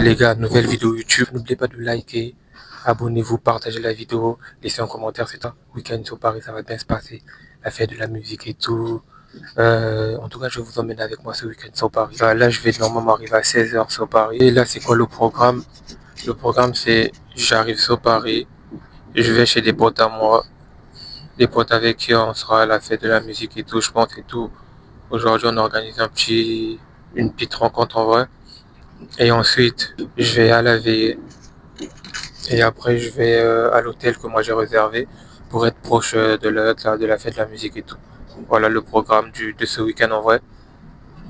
Les gars, nouvelle vidéo YouTube. N'oubliez pas de liker, abonnez-vous, partagez la vidéo, laissez un commentaire, c'est ça. Week-end sur Paris, ça va bien se passer. La fête de la musique et tout. En tout cas, je vous emmène avec moi ce week-end sur Paris. Là, je vais normalement arriver à 16h sur Paris. Et là, c'est quoi le programme? Le programme, c'est j'arrive sur Paris, je vais chez des potes à moi, des potes avec qui on sera à la fête de la musique et tout, je pense et tout. Aujourd'hui, on organise une petite rencontre en vrai. Et ensuite, je vais à la veillée. Et après, je vais à l'hôtel que moi j'ai réservé pour être proche de la fête de la musique et tout. Voilà le programme de ce week-end en vrai.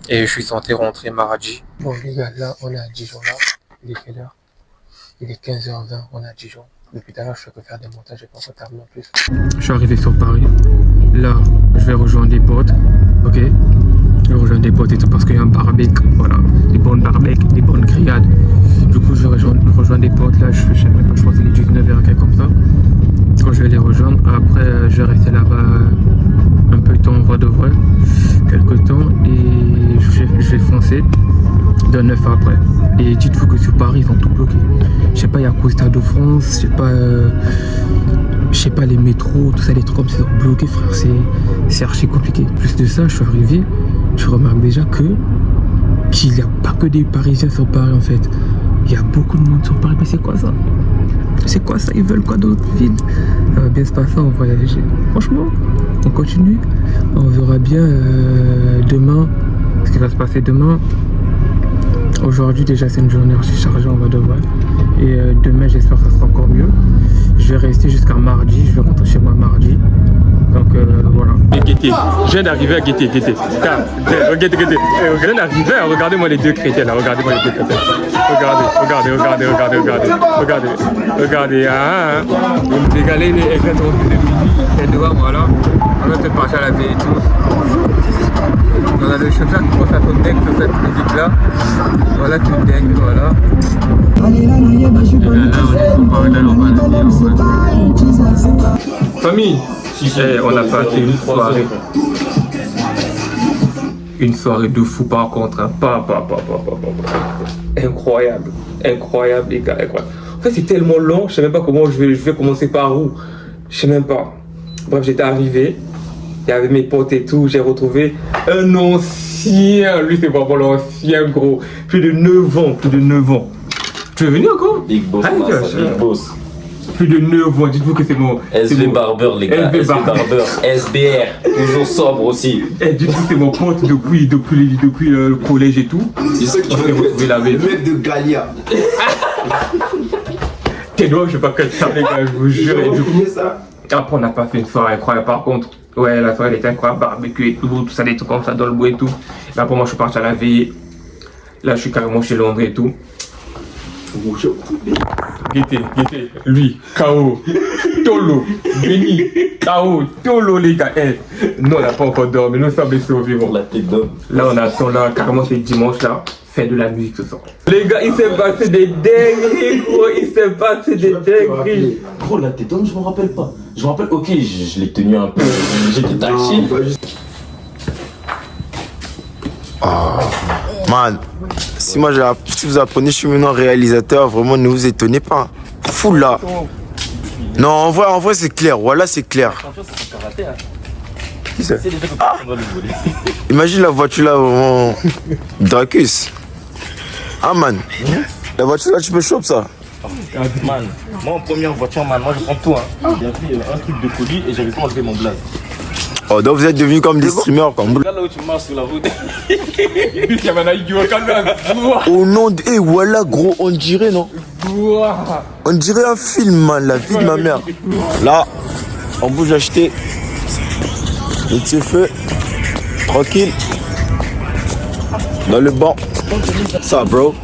Et je suis censé rentrer mardi. Bon les gars, là on est à Dijon là. Il est quelle heure? Il est 15h20, on est à Dijon. Depuis tout à l'heure, je fais que faire des montages, j'ai pas encore terminé en plus. Je suis arrivé sur Paris. Là, je vais rejoindre des potes. Ok? Je vais rejoindre des potes et tout parce qu'il y a un barbecue. Voilà. Des bonnes barbecues, des bonnes grillades. Du coup, je vais rejoindre des potes. Là, je sais même pas, je pense qu'il est 19h, quelque comme ça. Quand je vais les rejoindre, après, je vais rester là-bas un peu de temps, on va de vrai. Quelques temps. Et je vais foncer de 9 après. Et dites-vous que sur Paris, ils ont tout bloqué. Je sais pas, il y a quoi, Stade de France, je sais pas, les métros, tout ça, les trucs comme ça, ils ont bloqué, frère, c'est archi compliqué. Plus de ça, je suis arrivé, je remarque déjà qu'il n'y a pas que des Parisiens sur Paris en fait. Il y a beaucoup de monde sur Paris, mais c'est quoi ça? C'est quoi ça? Ils veulent quoi dans notre ville? Ça va bien se passer, on va voyager. Franchement, on continue. On verra bien demain, ce qui va se passer demain. Aujourd'hui déjà c'est une journée archi chargée, on va devoir. Et demain j'espère que ça sera encore mieux. Je vais rester jusqu'à mardi, je vais rentrer chez moi mardi. Donc voilà. Guetté, je viens d'arriver à Guetté. Guetté. Je viens d'arriver, regardez-moi les deux crétins là, regardez-moi les deux crétins. Regardez. Les gars, les crétins sont dehors, voilà. On va peut-être partir à la veille et tout. On a le chauffeur qui pense à son deck sur cette musique là. Voilà, c'est une dingue, voilà. Famille, on a passé une soirée de fou par contre, hein. Incroyable les gars, incroyable. En fait c'est tellement long, je sais même pas comment je vais commencer par où, je sais même pas. Bref, j'étais arrivé, il y avait mes potes et tout, j'ai retrouvé un ancien, lui c'est vraiment l'ancien gros, plus de 9 ans. Tu veux venir encore? Big Boss, Big Boss. Plus de 9 ans, dites-vous que c'est mon... SV Barber les gars, SV Barber, SBR, toujours sobre aussi. Dites-vous que c'est mon pote depuis le collège et tout. C'est ça qui fait le mec de Galia. T'es droit, je sais pas que ça les gars, je vous jure. Et du coup, après on a pas fait une soirée incroyable par contre. Ouais, la soirée elle était incroyable, barbecue et tout ça, des trucs comme ça dans le bois et tout. Et après moi je suis parti à la veille. Là je suis carrément chez Londres et tout. Guetté, lui, KO, Tolo, Benny, KO, Tolo les gars. Non, on n'a pas encore dormi, nous sommes laissés au vivant. La tête d'homme. Là, on attend là, carrément c'est dimanche là, fête de la musique ce soir. Les gars, il s'est passé des dingueries, gros, Gros, la tête d'homme, je m'en rappelle pas. Je me rappelle, ok, je l'ai tenu un peu, j'étais taxi. Man, si vous apprenez, je suis maintenant réalisateur, vraiment ne vous étonnez pas. Fou là. Non, en vrai c'est clair, voilà c'est clair. Qui c'est? Imagine la voiture là, vraiment. Dracus. Ah man, la voiture là tu peux choper ça. Man, moi en première voiture, man, moi je prends tout. Hein. J'ai pris un truc de colis et j'avais pas enlevé mon blaze. Oh, donc vous êtes devenus comme des streamers quoi. Regarde là où tu marches sur la route. Au nom de... Eh voilà gros, on dirait non? On dirait un film man, la vie de ma mère. Là, on bouge acheter. Le petit feu. Tranquille. Dans le banc. Ça bro.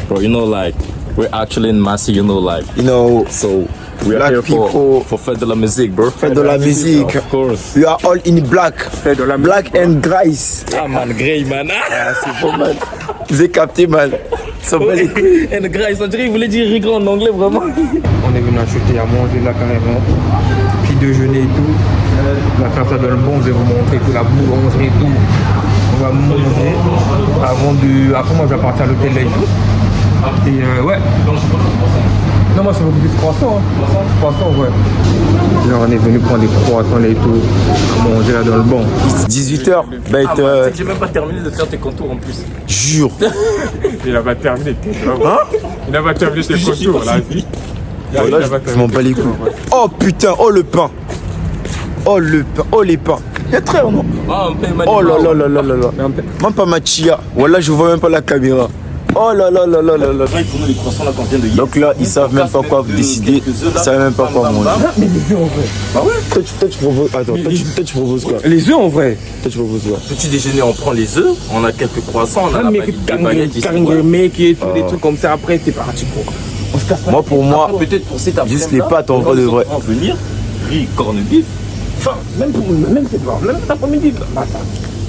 Bro, you know like, we're actually in Massy, you know like. You know, so we black are here people for Fête de la musique, bro. Fête de la musique. Of course. We are all in black. Fête de la black and grace. Ah man, grey man. Ah, c'est bon man. Vous avez capté man. Ça va les couilles. And grace, on dirait qu'il voulait dire rigolo en anglais vraiment. On est venu acheter à manger là carrément. Puis déjeuner et tout. On va faire ça dans le bon, je vais vous montrer tout, la boulangerie et tout. On va manger. Après moi je vais partir à l'hôtel là et tout. Et ouais. Non, moi, c'est beaucoup plus croissant. Hein. Croissant, ouais. Là, on est venu prendre des croissants et tout. Manger là dans le banc. 18h. Bah, j'ai même pas terminé de faire tes contours en plus. Jure. Il a pas terminé tes contours. Hein? Il a pas terminé tes contours, la vie. Voilà, je m'en bats les couilles. Oh putain, oh le pain. Oh le pain, oh les pains. Il y a très non. Oh là là là là là là. Même pas ma chia. Voilà, je vois même pas la caméra. Oh là là là là là là. Donc là, ils savent même pas quoi décider. Ils savent même pas quoi manger. Mais les œufs en vrai. Ah ouais? Toi tu proposes. Attends, toi tu proposes quoi? Les œufs en vrai. Toi tu proposes quoi? Petit déjeuner, on prend les œufs, on a quelques croissants, on a la baguette ici. Mec et tous des trucs comme ça. Après, c'est parti quoi. Moi pour moi, Peut-être pour cet après-midi. juste les pâtes en vrai de vrai. Venir, riz, corned beef. Enfin, même c'est pas. Même cet après-midi.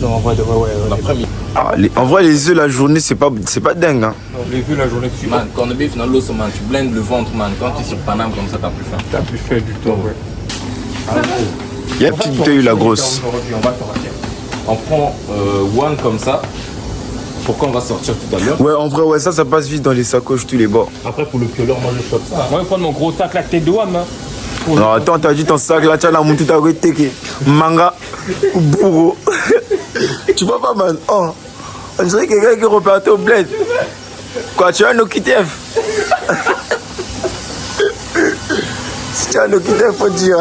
Non, en vrai, ouais. L'après-midi. Ah, en vrai les œufs la journée c'est pas dingue hein. Non, les œufs la journée suivante. Man, corned beef dans l'os, man, tu blindes le ventre, man. Quand tu es sur Paname comme ça, t'as plus faim. T'as plus fait du tout, ouais. Il y a une petite bouteille la grosse. On va sortir. On prend one comme ça. Pourquoi on va sortir tout à l'heure? Ouais en vrai ouais ça passe vite dans les sacoches tous les bords. Après pour le pioleur, moi je chope ça. Moi, je vais prendre mon gros sac là, tête de wam. Non attends, t'as dit ton sac là, tu as la montée t'as reteke. Manga ou bourreau. Tu vois pas man? Oh. On dirait quelqu'un qui est reparti au bled. Quoi, tu as un OQTF? Si tu as un OQTF, faut dire.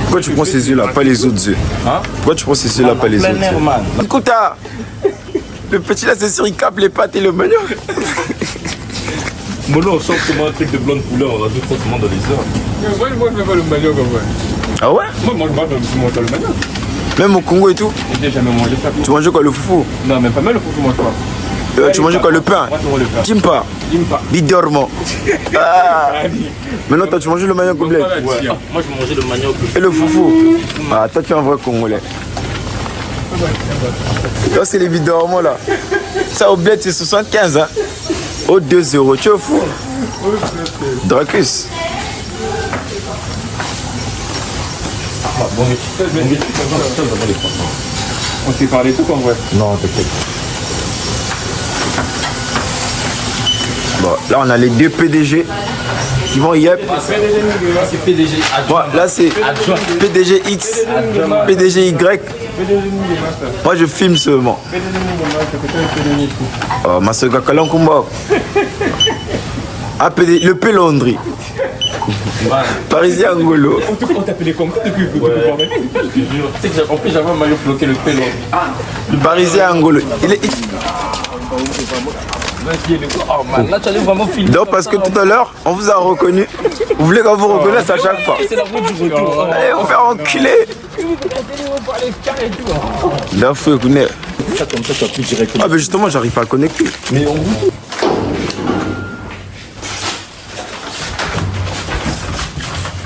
Pourquoi tu prends ces œufs là, pas les autres œufs? Hein? Pourquoi tu prends ces œufs là, pas les autres œufs? man. Écoute, le petit là, c'est sûr, il capte les pâtes et le manioc. Molo, on sort seulement un truc de blonde poulet, on rajoute ça seulement dans les œufs. Moi, je fais pas le manioc en vrai. Ah ouais? Moi, je mange pas le manioc. Même au Congo et tout? J'ai jamais mangé ça. Tu mangeais quoi, le foufou? Non, même pas mal le foufou, moi, quoi. Tu mangeais quoi, le pain? Moi, je mange le pain. Kimpa? Kimpa. Bidormo. Ah. Maintenant, toi, tu manges le manioc au bled? Ouais. Moi je mangeais le manioc. Et le foufou? Ah, toi, tu es un vrai Congolais. Là, c'est les bidormos là. Ça, au bled, c'est 75, hein? Au 2 €. Tu es fou? Dracus. On s'est parlé tout en vrai. Non, t'inquiète. Bon, là, on a les deux PDG qui vont yep. C'est PDG. Bon, là, c'est PDG X, PDG Y. Moi, je filme seulement. Oh, Masoga Kalankumba. Ah, le Pélondri. Parisien Angolo. On t'appelait comme ça depuis que C'est que en plus j'avais un maillot floqué, le pélon. Le Parisien Angolo. Oh man, là tu allais vraiment filmer. Donc parce que tout à l'heure, on vous a reconnu. Vous voulez qu'on vous reconnaisse à chaque fois. C'est la route du retour. Allez vous faire enculer. Là, faut connaître. Ça comme ça tu as plus directement. Ah ben justement, j'arrive pas à connecter. Mais on vous.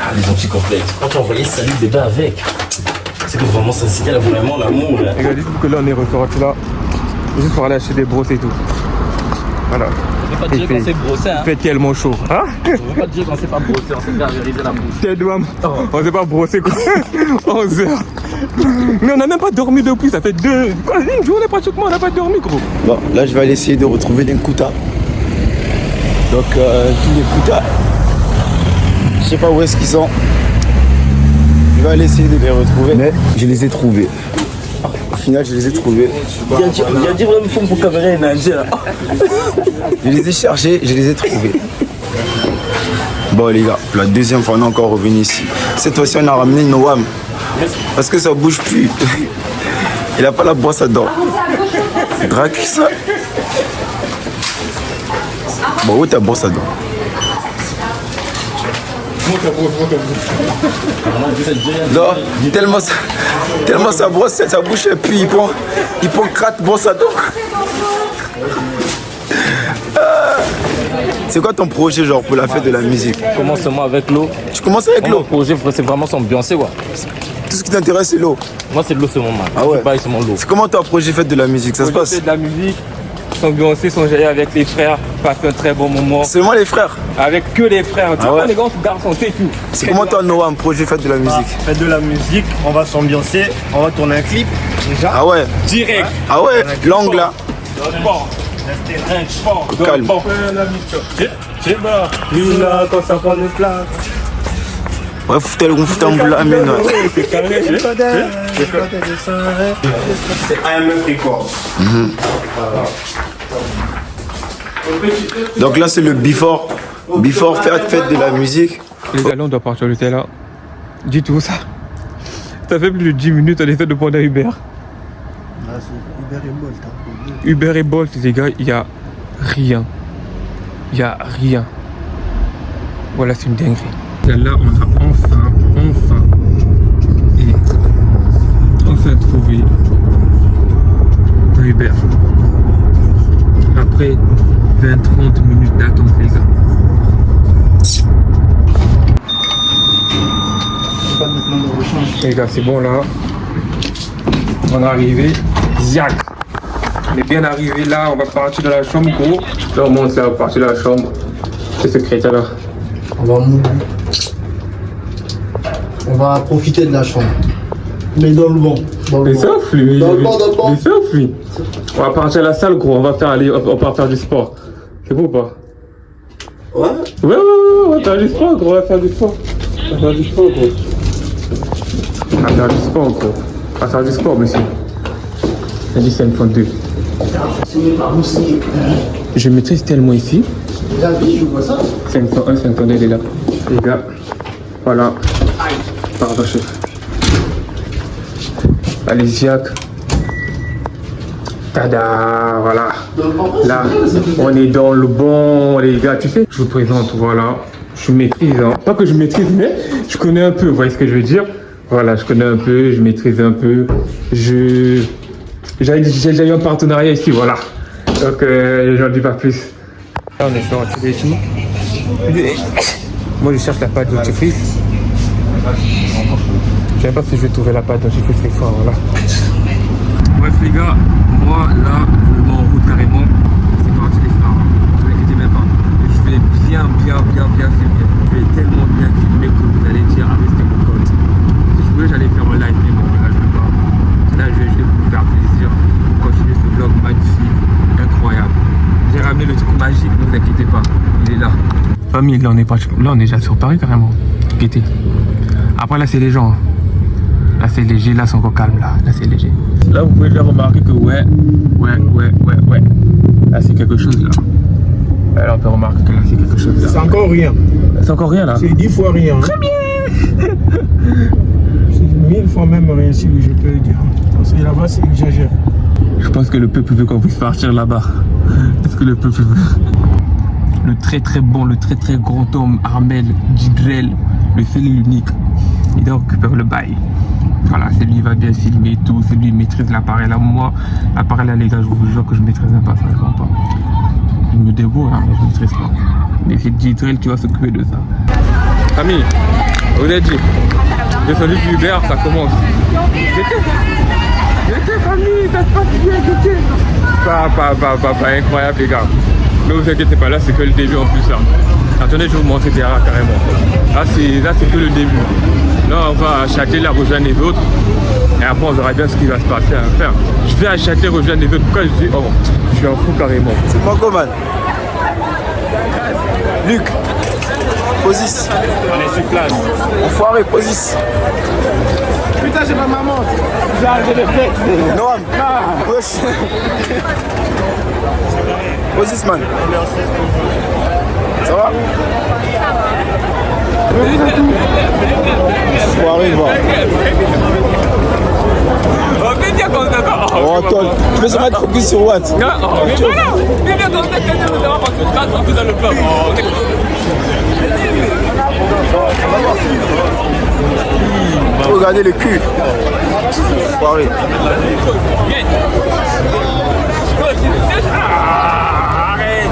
Ah les anti-complexes. Quand tu as envoyé salut déjà avec. C'est que vraiment ça signale vraiment l'amour là. Regardez que là on est ressorti là. Juste pour aller acheter des brosses et tout. Voilà. On ne peut pas dire qu'on s'est brossé, hein. Il fait tellement chaud. Hein? On ne peut pas dire qu'on s'est pas brossé, on s'est gargarisé la bouche. Tête d'homme. On s'est pas brossé quoi. 11 heures. Mais on n'a même pas dormi depuis, ça fait une journée pratiquement, on n'a pas dormi gros. Bon, là je vais aller essayer de retrouver les Nkouta. Donc tous les Nkouta, je sais pas où est-ce qu'ils sont. Je vais aller essayer de les retrouver. Mais je les ai trouvés. Au final, je les ai trouvés. Il y a dit vraiment pour caméra et Nadia. Je les ai cherchés, je les ai trouvés. Bon les gars, la deuxième fois on est encore revenu ici. Cette fois-ci on a ramené Noam. Parce que ça bouge plus. Il a pas la brosse à dents. Drac ça. Bon, où est ta brosse à dents? Non, tellement ça brosse, ça bouge et puis il prend 4 brosses à dents. C'est quoi ton projet genre pour la fête de la musique? Commence-moi avec l'eau. Tu commences avec l'eau? Mon projet c'est vraiment s'ambiancer quoi. Tout ce qui t'intéresse c'est l'eau? Moi c'est l'eau c'est mon man. Ah ouais? C'est mon l'eau. C'est comment ton projet fête de la musique? Ça se passe? Fête de la musique, s'ambiancer, s'enjailler avec les frères, passer un très bon moment. Seulement les frères? Avec que les frères, tu vois ouais? les gars, garçons, c'est tout. C'est comment toi Noam, projet fête de la musique? Fête de la musique, on va s'ambiancer, on va tourner un clip déjà. Ah ouais? Direct. Ah ouais? L'angle là? Bon, Calme. Ouais, foutez le gonfle en boule à mine. C'est AMF Record. Donc là, c'est le before. Before, fête de la musique. Les gars, là, on doit partir de l'hôtel là. Dis tout ça. Ça fait plus de 10 minutes, on essaie de prendre un Uber. Ah, c'est Uber et Bolt. Hein. Uber et Bolt, les gars, il n'y a rien. Il n'y a rien. Voilà, c'est une dinguerie. Là, on a enfin trouvé un Uber. Après 20-30 minutes d'attente, les gars. Les gars, c'est bon là. On est arrivé. Ziac. On est bien arrivé là. On va partir de la chambre, gros. Là, on monte là, on va partir de la chambre. C'est secrétaire là. On va profiter de la chambre. Mais dans le vent. Mais sauf lui. Dans le vent. Mais sauf lui. On va partir à la salle, gros. On va faire du sport. C'est bon ou pas? Ouais. Ouais, on va faire du sport, gros. On va faire du sport, monsieur. Il a dit 5.2. C'est mes parents aussi. Je maîtrise tellement ici. La vie, je vois ça. 5.1, 5.2, il est là. Les gars, voilà. Pardon, chef. Allez, Ziac. Tada, voilà. Là, on est dans le bon, les gars. Tu sais, je vous présente, voilà. Je maîtrise, hein. Pas que je maîtrise, mais je connais un peu, vous voyez ce que je veux dire? Voilà, je connais un peu, je maîtrise un peu. J'ai déjà eu un partenariat ici, voilà. Donc, j'en dis pas plus. Là, on est sur un tube et tout. Moi, je cherche la pâte dentifrice. Je sais pas si je vais trouver la pâte dentifrice cette fois, voilà. Bref, les gars, moi, là, je me mets en route carrément. C'est parti, les frères. Ne vous inquiétez même pas. Je vais bien filmer. Je vais tellement bien filmer que vous allez dire, ah, mais c'était mon code. Si je voulais, j'allais faire un live, mais bon, là, je vais pas. Là, je vais vous faire plaisir. Continuer ce vlog magnifique, incroyable. J'ai ramené le truc magique, ne vous inquiétez pas. Il est là. Famille, là, on est déjà sur Paris carrément. Guettez. Après, là, c'est les gens. Là, c'est léger. Là, c'est encore calme. Là, c'est léger. Là, vous pouvez déjà remarquer que ouais. Là, c'est quelque chose, là. Alors, on peut remarquer que là, c'est quelque chose, là. C'est encore rien. C'est encore rien, là. C'est 10 fois rien. Très bien. C'est 1000 fois même rien, si je peux le dire. Parce que là-bas, c'est exagéré. Je pense que le peuple veut qu'on puisse partir là-bas. Est-ce que le peuple veut? Le très bon, le très grand homme Armel Djibrel, le seul et l'unique, il doit récupérer le bail. Voilà, c'est lui qui va bien filmer et tout, c'est lui qui maîtrise l'appareil là. Moi, l'appareil là, les gars, je vous jure que je maîtrise pas, franchement pas. Je me débrouille, hein, mais je maîtrise pas. Mais c'est Djibrel qui va s'occuper de ça. Amis, vous avez dit, descendu du Uber, ça commence. J'étais famille, ça se passe bien, j'étais. Pas incroyable les gars. Ne vous inquiétez pas, là c'est que le début en plus là. Attendez, je vais vous montrer Terra carrément. Là c'est que le début. Là on va à Châtelet, la rejoindre les autres. Et après on verra bien ce qui va se passer à faire. Je vais à Châtelet rejoindre les autres. Pourquoi je dis, oh, je suis un fou carrément. C'est Mangoman. Luc. Posis. On est sur place. Enfoiré, Posis. Putain, c'est ma maman. J'ai arrêté de fête. Noam. Wesh. Posis, man. Ça va? Enfoiré, va. Oh, attends, tu peux se mettre focus sur what? Non, mais voilà. Mais bien dans cette vidéo, on va parce que ça en plus dans le peuple. Regardez le cul. Enfoiré. Arrête.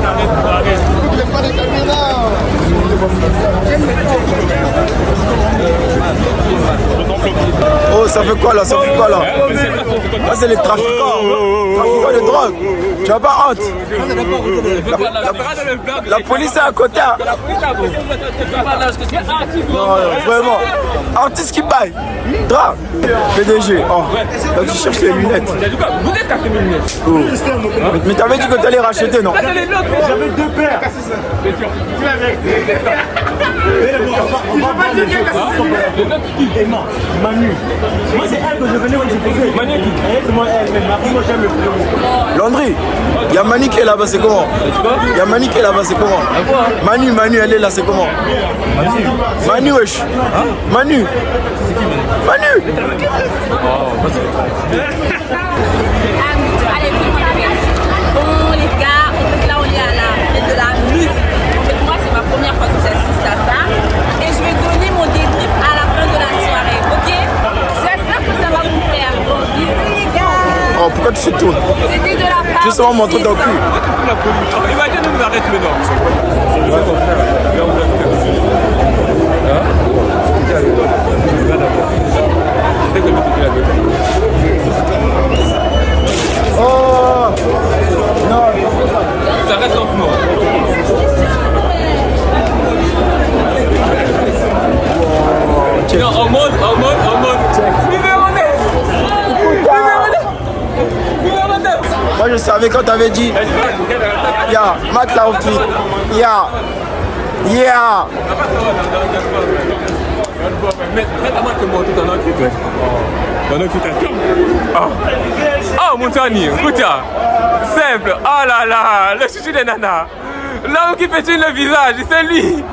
Oh, ça fait quoi là? Là, c'est les trafiquants. Trafiquants de drogue. honte. Tu n'as pas honte. La police est à côté. Non, vraiment. Artiste qui baille. Drap. PDG. Oh. Là, tu cherches les lunettes. Vous êtes cassé mes lunettes. Oh. Mais t'avais dit que t'allais racheter, non? J'avais deux paires. On va pas dire que Manu. Moi, c'est elle que je venais déposer. Manu qui c'est moi, elle, mais moi, j'aime le plus. Landry, il y a Manu qui est là-bas, c'est comment? Il y a Manu qui est là-bas, c'est comment? Manu, elle est là, c'est comment? Manu, wesh. Manu. Manu. Allez, bon les gars, en fait là on est à la fête de la musique. En fait moi c'est ma première fois que j'assiste à ça. Et je vais donner mon débrief à la fin de la soirée, ok? J'espère que ça va vous plaire. Bisous les gars. Oh, pourquoi tu fais tout? C'était de la part. Je vais seulement montrer ton cul. Imagine nous arrête maintenant. Oh non, Ça reste lentement. Non, en mode. Numéro 9. moi je savais quand t'avais dit ya, mat la outfit. Ya. Mais faites à moi que moi tout en outfit, ouais. Ton outfit Oh mon Tony, écoute, simple. Oh là là, le chouchou des nanas. L'homme qui pétine le visage, c'est lui.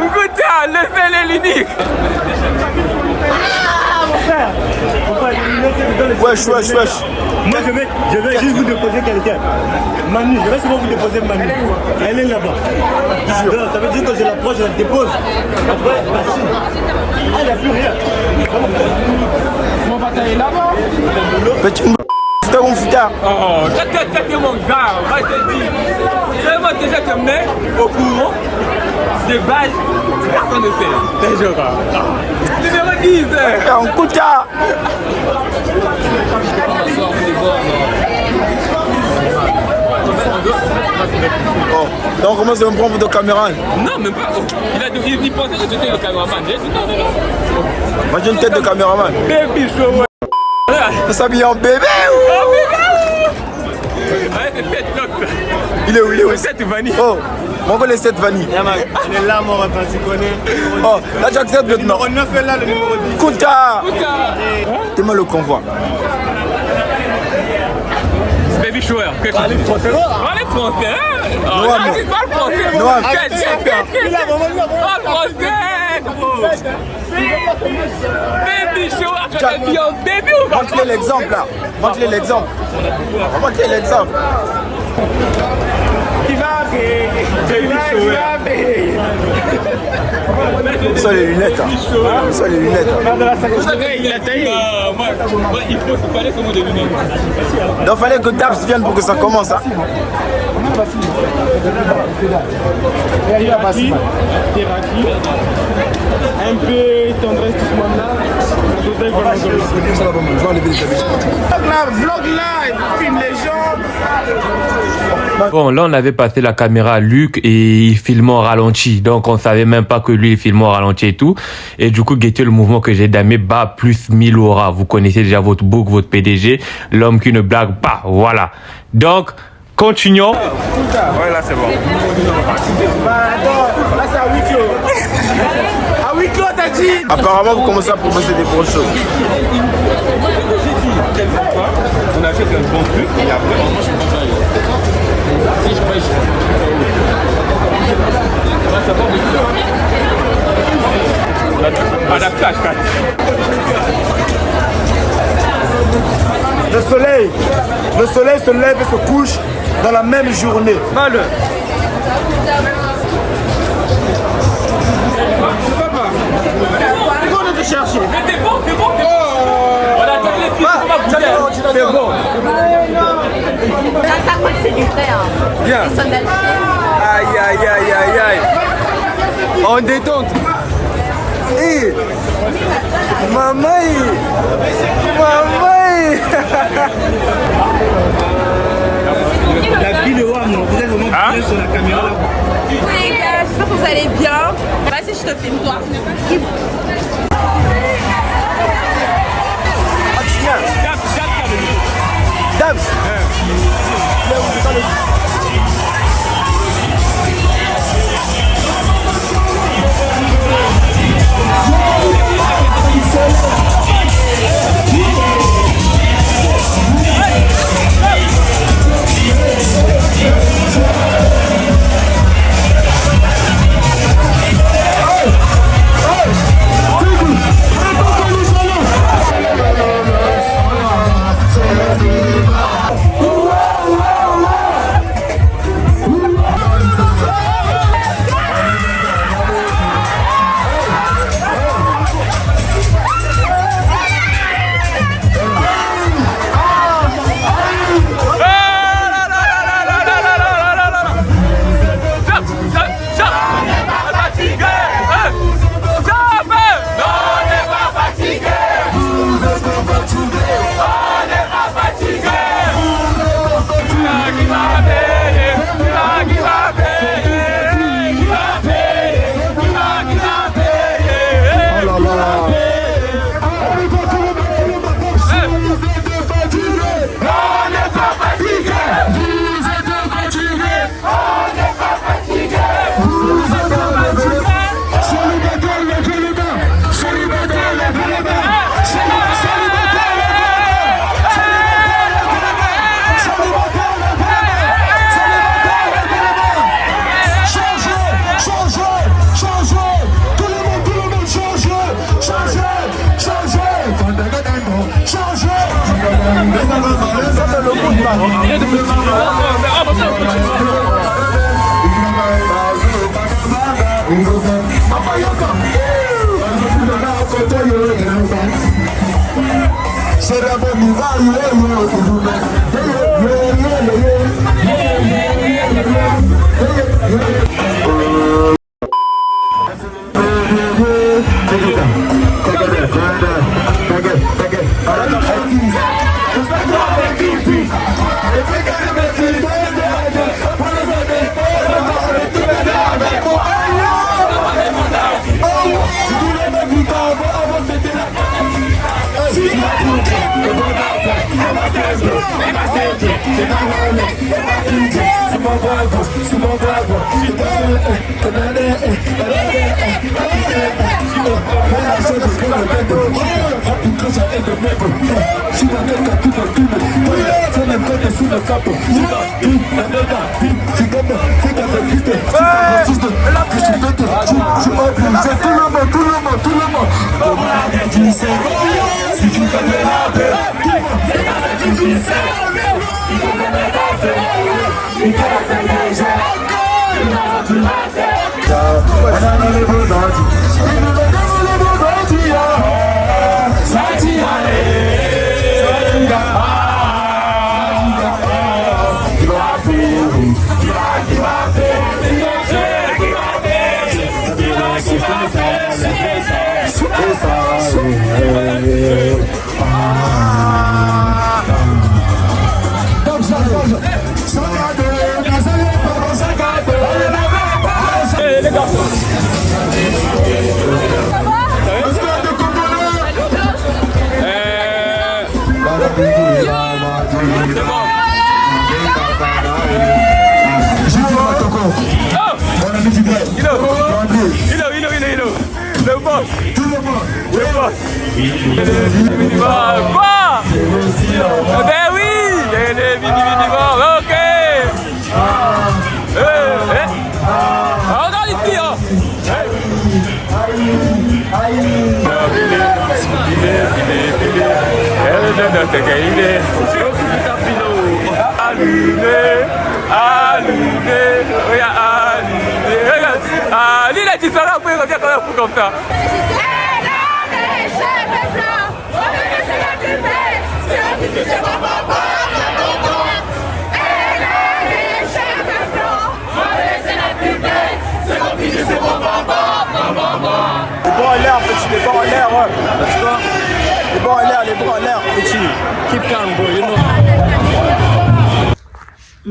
Écoute, le seul et l'unique. Wesh. Moi, je vais juste vous déposer quelqu'un. Manu, je vais seulement vous déposer Manu. Elle est là-bas. Donc, ça veut dire que je l'approche, je la dépose. Après, elle n'a plus rien. Mon bataille est là-bas. Petit c'était mon futa. Oh, t'es mon gars, moi je te dis. C'est moi déjà te mets au courant des balles, personne ne sait. T'es joueur. Numéro 10. En kuta. Oh, donc on commence à me prendre de caméra. Non, même pas. Il pensait que j'étais le caméraman. Moi j'ai une tête de caméraman. Baby show. Ça s'habille en bébé Oh, ou? bébé. Il est où? 7 vanille. Oh, mon gars les 7 vanille. Elle est là, mon repas, tu connais. Oh, là j'accepte maintenant. Le numéro 9 est là, le numéro 10. Kuta. T'es mal le convoi. Baby shower. Parlez français. Parlez français. Noam. Il parle français. Noam. Il a vraiment Parle français, gros. Baby shower. Tu as dit en baby ou pas? Montre-lui l'exemple là. Montre-lui l'exemple. Montre-lui l'exemple. Ça les lunettes. Ça les lunettes. Il a taillé. Moi, il fallait comment des lunettes. Donc fallait que Dabs vienne pour que ça commence. Hein. Un peu tendresse tout ce moment-là. Vlog live, filme les gens. Bon, là, on avait passé la caméra à Luc et il filmait en ralenti. Donc, on savait même pas que lui, il filmait en ralenti et tout. Et du coup, Guettez, le mouvement que j'ai damé, bat plus 1000 aura. Vous connaissez déjà votre book, votre PDG. L'homme qui ne blague pas. Voilà. Donc, continuons. Ouais, là, c'est bon. Là, c'est à 8 clos. À 8 clos, t'as dit. Apparemment, vous commencez à proposer des grosses choses. On achète un bon truc et après, on mange un bon. Si je paye, à la plage, Le soleil se lève et se couche dans la même journée. Mal. Chercher. Mais c'est bon. On a donné les filles, on va goûter. C'est bon. Là ça c'est du frère. Bien. Ils sont d'Alger. Aïe. En détente. Hé. Maman. La vidéo, vous êtes vraiment bien sur la caméra là. Oui, gars, j'espère que vous allez bien. Vas-y, je te filme, toi. Dabs.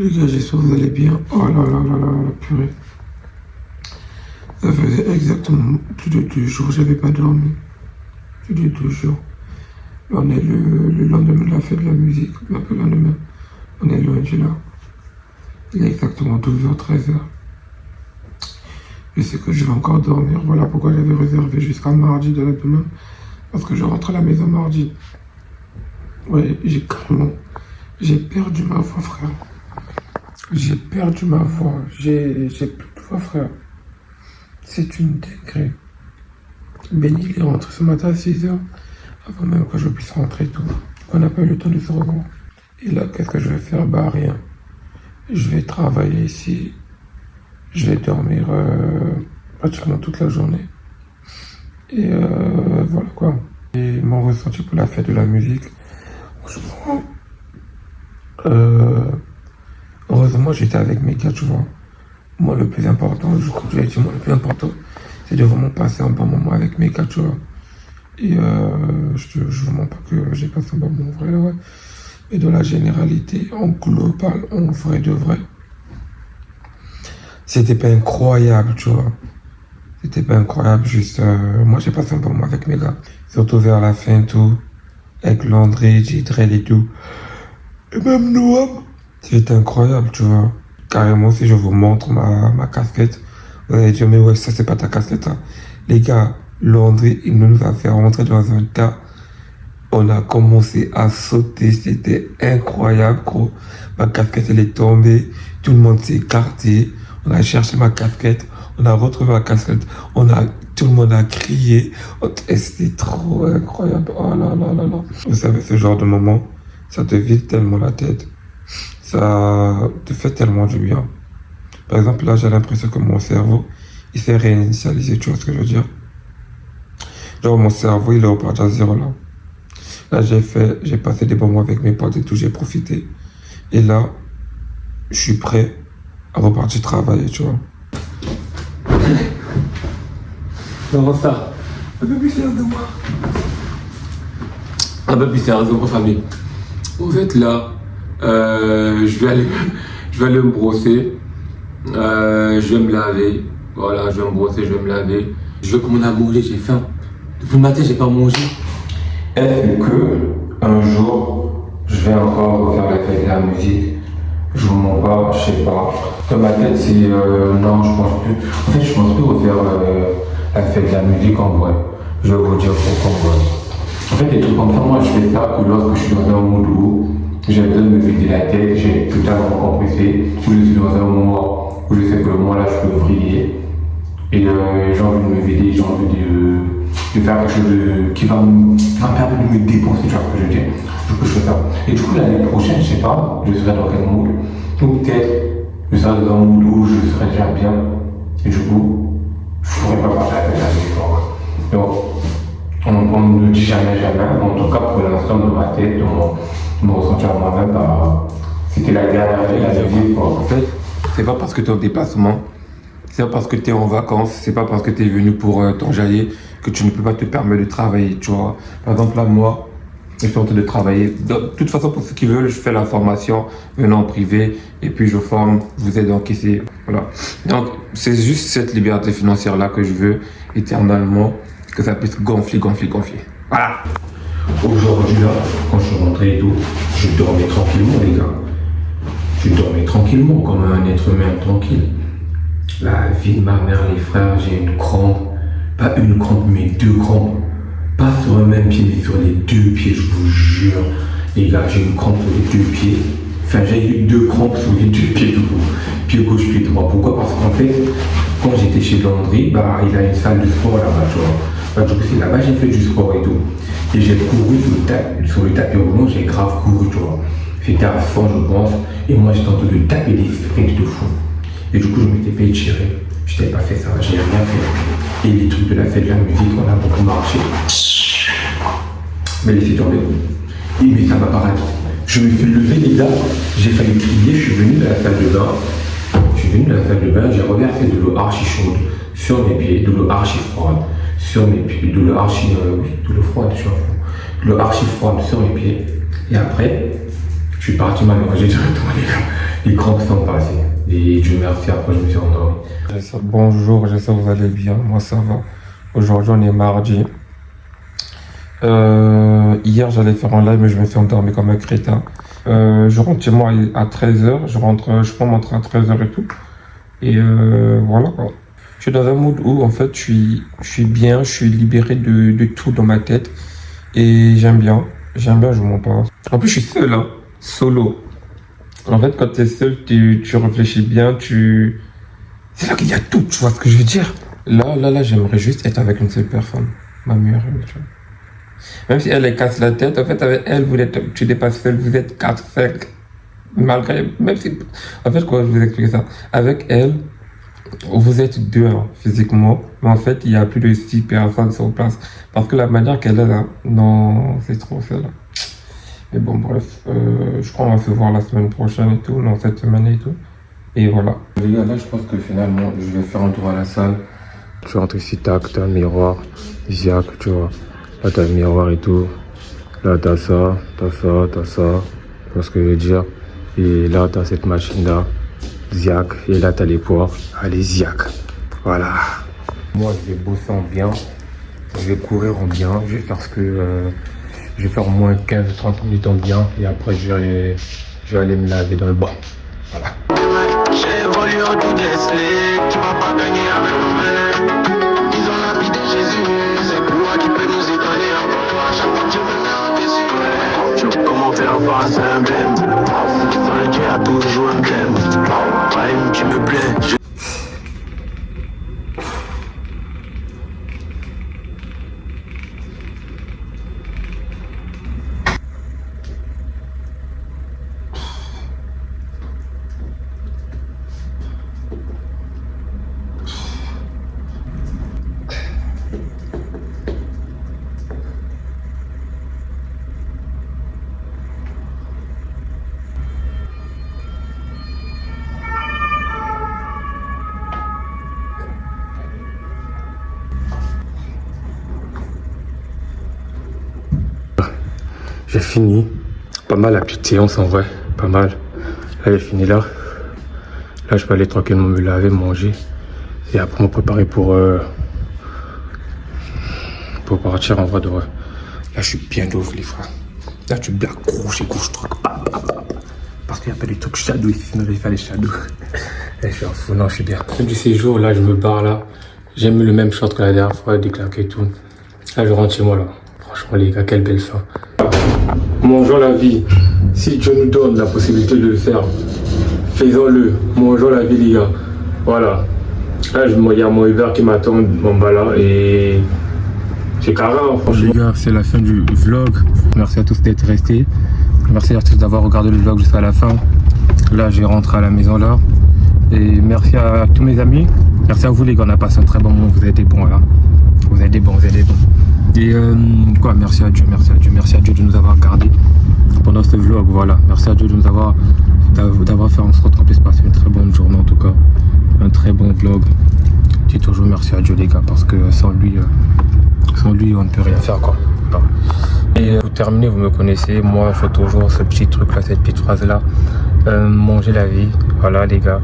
Les gars, j'espère que vous allez bien. Oh là là là là, la purée. Ça faisait exactement plus de 2 jours, j'avais pas dormi. Plus de 2 jours. Là, on est le lendemain de la fête de la musique. Un peu le lendemain. On est lundi là. Il est exactement 12h, 13h. Je sais que je vais encore dormir. Voilà pourquoi j'avais réservé jusqu'à mardi de la demain. Parce que je rentre à la maison mardi. Ouais, j'ai perdu ma voix, frère. J'ai perdu ma voix. J'ai plus de voix, frère. C'est une dinguerie. Benny, il est rentré ce matin à 6h. Avant même que je puisse rentrer et tout. On n'a pas eu le temps de se revoir. Et là, qu'est-ce que je vais faire? Bah, rien. Je vais travailler ici. Je vais dormir pratiquement toute la journée. Et voilà quoi. Et mon ressenti pour la fête de la musique, franchement, heureusement j'étais avec mes gars, tu vois. Moi le plus important, le plus important, c'est de vraiment passer un bon moment avec mes gars, tu vois. Et je vous mens pas que j'ai passé un bon moment, vrai, ouais. Mais dans la généralité, en global, en vrai de vrai, c'était pas incroyable, tu vois. C'était pas incroyable, juste... moi, j'ai passé un bon moment avec mes gars. Surtout vers la fin, tout. Avec Landry, Jidrel et tout. Et même Noam. C'était incroyable, tu vois. Carrément, si je vous montre ma casquette, vous allez dire, mais ouais, ça, c'est pas ta casquette, hein. Les gars, Landry, il nous a fait rentrer dans un tas. On a commencé à sauter, c'était incroyable, gros. Ma casquette, elle est tombée. Tout le monde s'est écarté. On a cherché ma casquette. On a retrouvé ma casquette. Tout le monde a crié. Et c'était trop incroyable. Oh là là là là. Vous savez, ce genre de moment, ça te vide tellement la tête. Ça te fait tellement du bien. Par exemple, là, j'ai l'impression que mon cerveau, il s'est réinitialisé. Tu vois ce que je veux dire? Genre, mon cerveau, il est reparti à 0 là. Là, j'ai passé des moments avec mes potes et tout, j'ai profité. Et là, je suis prêt à repartir travailler, tu vois. Comment ça? Un peu plus sérieux de moi. Un peu plus sérieux de moi, famille. En fait, là, je vais aller me brosser. Je vais me laver. Voilà, je vais me brosser, je vais me laver. Je vais commander à manger, j'ai faim. Depuis le matin, j'ai pas mangé. Est-ce que un jour, je vais encore refaire la fête de la musique? Je vous mens pas, je sais pas. Dans ma tête, c'est non, je pense plus. En fait, je pense plus refaire la fête de la musique en vrai. Je vais vous dire pourquoi en vrai. En fait, les trucs comme ça, moi, je fais ça que lorsque je suis dans un monde où j'ai besoin de me vider la tête, j'ai tout à l'heure compressé, où je suis dans un moment où je sais que le moment là, je peux vriller. Et j'ai envie de me vider, j'ai envie de faire quelque chose qui va me permettre de me dépenser, tu vois ce que je veux dire. Du coup, je fais ça. Et du coup, l'année prochaine, je sais pas, je serai dans quel mood. Ou peut-être, je serai dans un mood où je serai déjà bien. Et du coup, je pourrais pas partir avec la musique. Donc, on ne dit jamais, jamais. En tout cas, pour l'instant, de ma tête, de mon ressenti à moi-même, c'était la dernière année, la musique. En fait, c'est pas parce que tu es en déplacement. C'est pas parce que tu es en vacances, c'est pas parce que tu es venu pour t'enjailler que tu ne peux pas te permettre de travailler, tu vois. Par exemple, là, moi, je suis en train de travailler. De toute façon, pour ceux qui veulent, je fais la formation, venant en privé, et puis je forme, vous aide à encaisser, voilà. Donc, c'est juste cette liberté financière-là que je veux, éternellement, que ça puisse gonfler. Voilà. Aujourd'hui, là, quand je suis rentré et tout, je dormais tranquillement, les gars. Je dormais tranquillement, comme un être humain tranquille. La vie de ma mère, les frères, j'ai une crampe, pas une crampe, mais 2 crampes. Pas sur un même pied, mais sur les 2 pieds, je vous jure. Les gars, j'ai une crampe sur les 2 pieds. Enfin, j'ai eu 2 crampes sur les 2 pieds, du coup. Pied gauche, pied droit. Pourquoi? Parce qu'en fait, quand j'étais chez Landry, il a une salle de sport là-bas, tu vois. Du coup, c'est là-bas, j'ai fait du sport et tout. Et j'ai couru sur le tapis roulant, j'ai grave couru, tu vois. C'était à fond, je pense. Et moi, j'étais en train de taper des sprints de fou. Et du coup, je m'étais fait tirer. Je n'avais pas fait ça, j'ai rien fait. Et les trucs de la fête de la musique, on a beaucoup marché. Mais laissez tomber. Et mais ça va paraître. Je me suis levé, les gars, j'ai failli crier, je suis venu de la salle de bain. J'ai reversé de l'eau archi chaude sur mes pieds, de l'eau archi froide sur mes pieds, de l'eau archi froide sur mes pieds. Et après, Je suis parti m'allonger directement, les gars. Les crampes sont passées. Et Dieu merci, après je me suis endormi. Bonjour, j'espère que vous allez bien. Moi ça va. Aujourd'hui on est mardi. Hier j'allais faire un live mais je me suis endormi comme un crétin. Je rentre chez moi à 13h. Je peux rentrer à 13h et tout. Et voilà quoi. Je suis dans un mood où en fait je suis bien, je suis libéré de tout dans ma tête. Et j'aime bien, je m'en passe. En plus je suis seul, hein, solo. En fait quand tu es seul, tu réfléchis bien, c'est là qu'il y a tout, tu vois ce que je veux dire. Là, j'aimerais juste être avec une seule personne, ma meilleure amie, tu vois. Même si elle casse la tête, en fait avec elle, tu n'es pas seul, vous êtes 4, 5. Malgré, même si, en fait quoi, je vous explique ça. Avec elle, vous êtes 2 hein, physiquement, mais en fait il y a plus de 6 personnes sur place. Parce que la manière qu'elle est là, non, c'est trop celle-là. Mais bon bref, je crois qu'on va se voir la semaine prochaine et tout, non cette semaine et tout. Et voilà. Les gars, là je pense que finalement je vais faire un tour à la salle. Tu rentres ici, tac, t'as un miroir, Ziac, tu vois. Là t'as le miroir et tout. Là t'as ça, tu vois ce que je veux dire. Et là t'as cette machine là, Ziac. Et là t'as les poires, allez Ziac. Voilà. Moi je vais bosser en bien, je vais courir en bien, je vais faire je vais faire au moins 15-30 minutes en bien. Et après je vais aller me laver dans le bain. Voilà. J'ai évolué en tout décelé, tu vas pas gagner avec nous-mêmes. Ils ont la vie de Jésus, c'est toi qui peux nous étonner. Encore toi, à chaque fois que tu veux faire un déçu. Comment faire face à un blême? Enfin, Dieu a toujours un blême. Ouais, tu me plais. J'ai fini. Pas mal la petite séance en vrai. Pas mal. Là j'ai fini là. Là je peux aller tranquillement me laver, manger. Et après me préparer pour partir en vrai de vrai. Là je suis bien d'ouvre les frères. Là tu bien accroché gauche droite. Parce qu'il n'y a pas des trucs shadow ici, sinon je vais faire les shadows. Et je suis en fou, non je suis bien. Du séjour là je me barre là. J'ai mis le même short que la dernière fois, déclaqué et tout. Là je rentre chez moi là. Franchement les gars, quelle belle fin. Mangeons la vie. Si Dieu nous donne la possibilité de le faire, faisons-le. Mangeons la vie les gars. Voilà. Là il y a mon Uber qui m'attend en bas là et c'est carré hein, franchement. Les gars, c'est la fin du vlog. Merci à tous d'être restés. Merci à tous d'avoir regardé le vlog jusqu'à la fin. Là j'ai rentré à la maison là. Et merci à tous mes amis. Merci à vous les gars, on a passé un très bon moment. Vous êtes des bons là. Vous êtes des bons. Et merci à Dieu de nous avoir gardés pendant ce vlog, voilà. Merci à Dieu de nous avoir fait en sorte qu'on puisse passer une très bonne journée en tout cas. Un très bon vlog. Je dis toujours merci à Dieu les gars, parce que sans lui on ne peut rien faire quoi. Voilà. Et pour terminer, vous me connaissez, moi je fais toujours ce petit truc là, cette petite phrase là. Manger la vie, voilà les gars.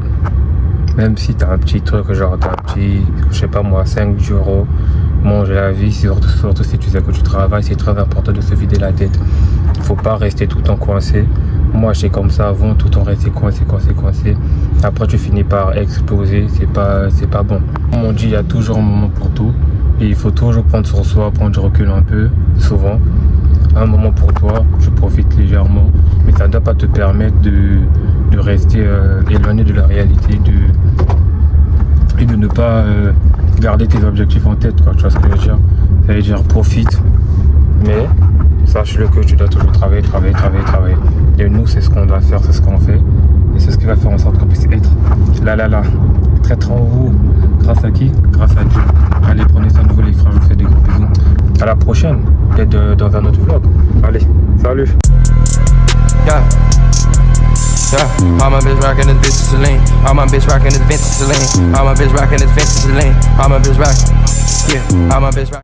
Même si t'as un petit truc, genre t'as un petit, je sais pas moi, 5-10 euros, manger la vie, surtout si tu sais que tu travailles, c'est très important de se vider la tête. Il faut pas rester tout le temps coincé. Moi j'étais comme ça avant, tout le temps rester coincé. Après tu finis par exploser, c'est pas bon. Comme on dit, il y a toujours un moment pour tout. Et il faut toujours prendre sur soi, prendre du recul un peu, souvent. Un moment pour toi, tu profites légèrement, mais ça ne doit pas te permettre de rester éloigné de la réalité et de ne pas garder tes objectifs en tête, quoi. Tu vois ce que je veux dire? Ça veut dire profite, mais sache-le que tu dois toujours travailler. Et nous, c'est ce qu'on doit faire, c'est ce qu'on fait. Et c'est ce qui va faire en sorte qu'on puisse être là, très en haut. Grâce à qui? Grâce à Dieu. Allez, prenez ça de nouveau les frères, je vous fais des gros bisous. À la prochaine, peut-être dans un autre vlog. Allez, salut. Yeah, all my bitch rockin' this bitch Celine. All my bitch rockin' this vintage Celine. All my bitch rockin' this vintage Celine. All my bitch rockin', yeah, all my bitch rockin'.